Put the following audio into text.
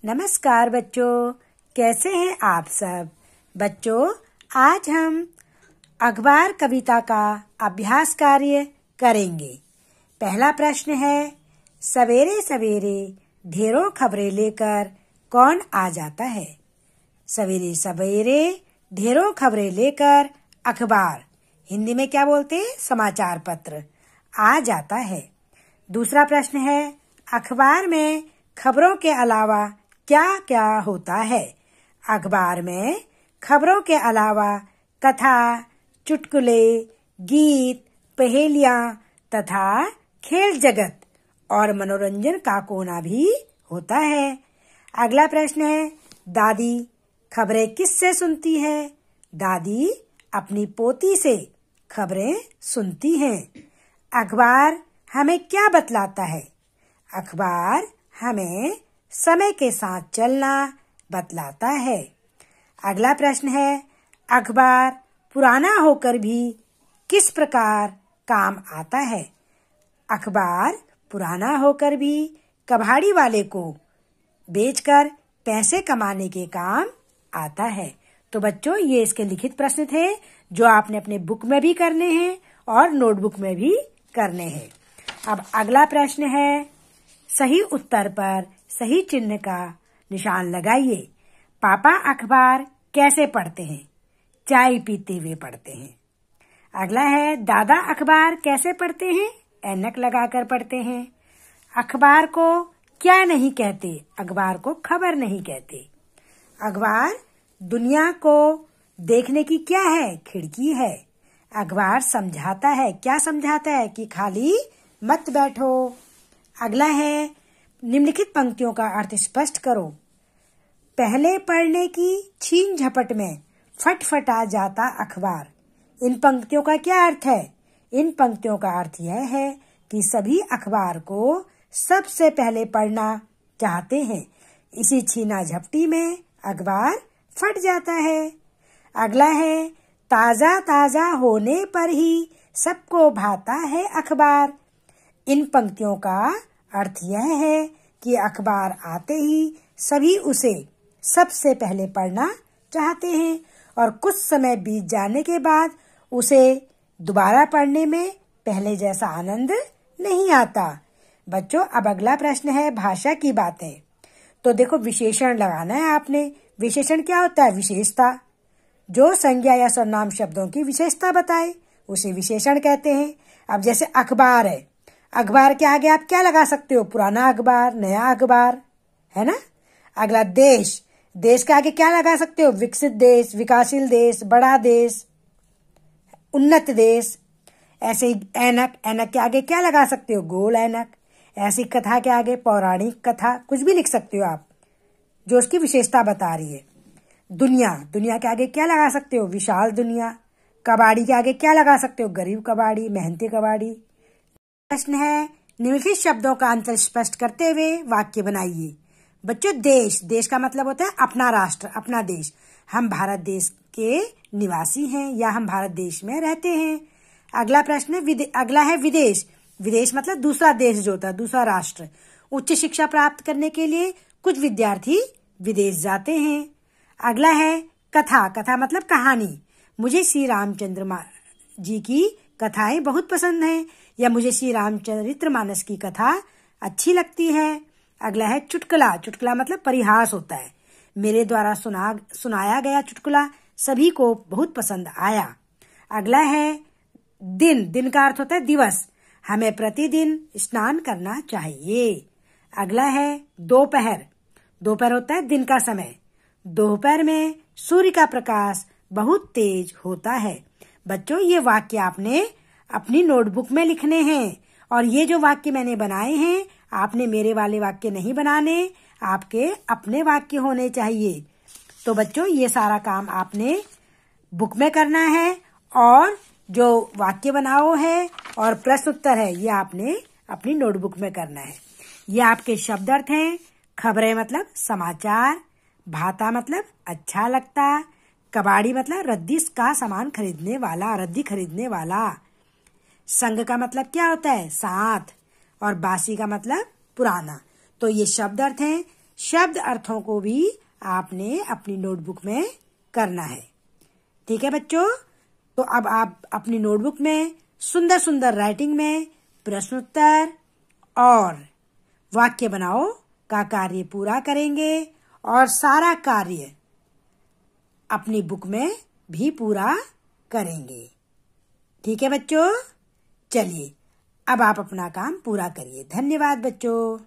नमस्कार बच्चों, कैसे हैं आप सब। बच्चों, आज हम अखबार कविता का अभ्यास कार्य करेंगे। पहला प्रश्न है, सवेरे सवेरे ढेरों खबरें लेकर कौन आ जाता है। सवेरे सवेरे ढेरों खबरें लेकर अखबार, हिंदी में क्या बोलते हैं, समाचार पत्र, आ जाता है। दूसरा प्रश्न है, अखबार में खबरों के अलावा क्या क्या होता है। अखबार में खबरों के अलावा कथा, चुटकुले, गीत, पहेलियां तथा खेल जगत और मनोरंजन का कोना भी होता है। अगला प्रश्न है, दादी खबरें किससे सुनती है। दादी अपनी पोती से खबरें सुनती हैं। अखबार हमें क्या बतलाता है। अखबार हमें समय के साथ चलना बतलाता है। अगला प्रश्न है, अखबार पुराना होकर भी किस प्रकार काम आता है। अखबार पुराना होकर भी कबाड़ी वाले को बेचकर पैसे कमाने के काम आता है। तो बच्चों, ये इसके लिखित प्रश्न थे जो आपने अपने बुक में भी करने हैं और नोटबुक में भी करने हैं। अब अगला प्रश्न है, सही उत्तर पर सही चिन्ह का निशान लगाइए। पापा अखबार कैसे पढ़ते हैं। चाय पीते हुए पढ़ते हैं। अगला है, दादा अखबार कैसे पढ़ते हैं। ऐनक लगाकर पढ़ते हैं। अखबार को क्या नहीं कहते। अखबार को खबर नहीं कहते। अखबार दुनिया को देखने की क्या है, खिड़की है। अखबार समझाता है, क्या समझाता है कि खाली मत बैठो। अगला है, निम्नलिखित पंक्तियों का अर्थ स्पष्ट करो। पहले पढ़ने की छीन झपट में फटफटा जाता अखबार। इन पंक्तियों का क्या अर्थ है। इन पंक्तियों का अर्थ यह है कि सभी अखबार को सबसे पहले पढ़ना चाहते हैं। इसी छीना झपटी में अखबार फट जाता है। अगला है, ताजा ताजा होने पर ही सबको भाता है अखबार। इन पंक्तियों का अर्थ यह है कि अखबार आते ही सभी उसे सबसे पहले पढ़ना चाहते हैं और कुछ समय बीत जाने के बाद उसे दोबारा पढ़ने में पहले जैसा आनंद नहीं आता। बच्चों, अब अगला प्रश्न है, भाषा की बातें। तो देखो, विशेषण लगाना है आपने। विशेषण क्या होता है, विशेषता। जो संज्ञा या सर्वनाम शब्दों की विशेषता बताए उसे विशेषण कहते हैं। अब जैसे अखबार है, अखबार के आगे आप क्या लगा सकते हो, पुराना अखबार, नया अखबार, है ना। अगला देश, देश के आगे क्या लगा सकते हो, विकसित देश, विकासशील देश, बड़ा देश, उन्नत देश। ऐसे ही ऐनक, ऐनक के आगे क्या लगा सकते हो, गोल ऐनक। ऐसी कथा के आगे पौराणिक कथा, कुछ भी लिख सकते हो आप जो उसकी विशेषता बता रही है। दुनिया, दुनिया के आगे क्या लगा सकते हो, विशाल दुनिया। कबाड़ी के आगे क्या लगा सकते हो, गरीब कबाड़ी, मेहनती कबाड़ी। प्रश्न है, निम्नलिखित शब्दों का अंतर स्पष्ट करते हुए वाक्य बनाइए। बच्चों, देश, देश का मतलब होता है अपना राष्ट्र, अपना देश। हम भारत देश के निवासी हैं या हम भारत देश में रहते हैं। अगला प्रश्न, अगला है विदेश। विदेश मतलब दूसरा देश जो होता है, दूसरा राष्ट्र। उच्च शिक्षा प्राप्त करने के लिए कुछ विद्यार्थी विदेश जाते हैं। अगला है कथा, कथा मतलब कहानी। मुझे श्री रामचंद्र जी की कथाएं बहुत पसंद हैं या मुझे श्री रामचरितमानस की कथा अच्छी लगती है। अगला है चुटकुला, चुटकुला मतलब परिहास होता है। मेरे द्वारा सुनाया गया चुटकुला सभी को बहुत पसंद आया। अगला है दिन, दिन का अर्थ होता है दिवस। हमें प्रतिदिन स्नान करना चाहिए। अगला है दोपहर, दोपहर होता है दिन का समय। दोपहर में सूर्य का प्रकाश बहुत तेज होता है। बच्चों, ये वाक्य आपने अपनी नोटबुक में लिखने हैं और ये जो वाक्य मैंने बनाए हैं आपने मेरे वाले वाक्य नहीं बनाने, आपके अपने वाक्य होने चाहिए। तो बच्चों, ये सारा काम आपने बुक में करना है और जो वाक्य बनाओ है और प्रश्न उत्तर है ये आपने अपनी नोटबुक में करना है। ये आपके शब्द अर्थ हैं। खबरें मतलब समाचार, भाता मतलब अच्छा लगता, कबाड़ी मतलब रद्दी का सामान खरीदने वाला, रद्दी खरीदने वाला। संग का मतलब क्या होता है, साथ, और बासी का मतलब पुराना। तो ये शब्द अर्थ हैं शब्द अर्थों को भी आपने अपनी नोटबुक में करना है। ठीक है बच्चों, तो अब आप अपनी नोटबुक में सुंदर सुंदर राइटिंग में प्रश्नोत्तर और वाक्य बनाओ का कार्य पूरा करेंगे और सारा कार्य अपनी बुक में भी पूरा करेंगे। ठीक है बच्चों, चलिए अब आप अपना काम पूरा करिए। धन्यवाद बच्चों।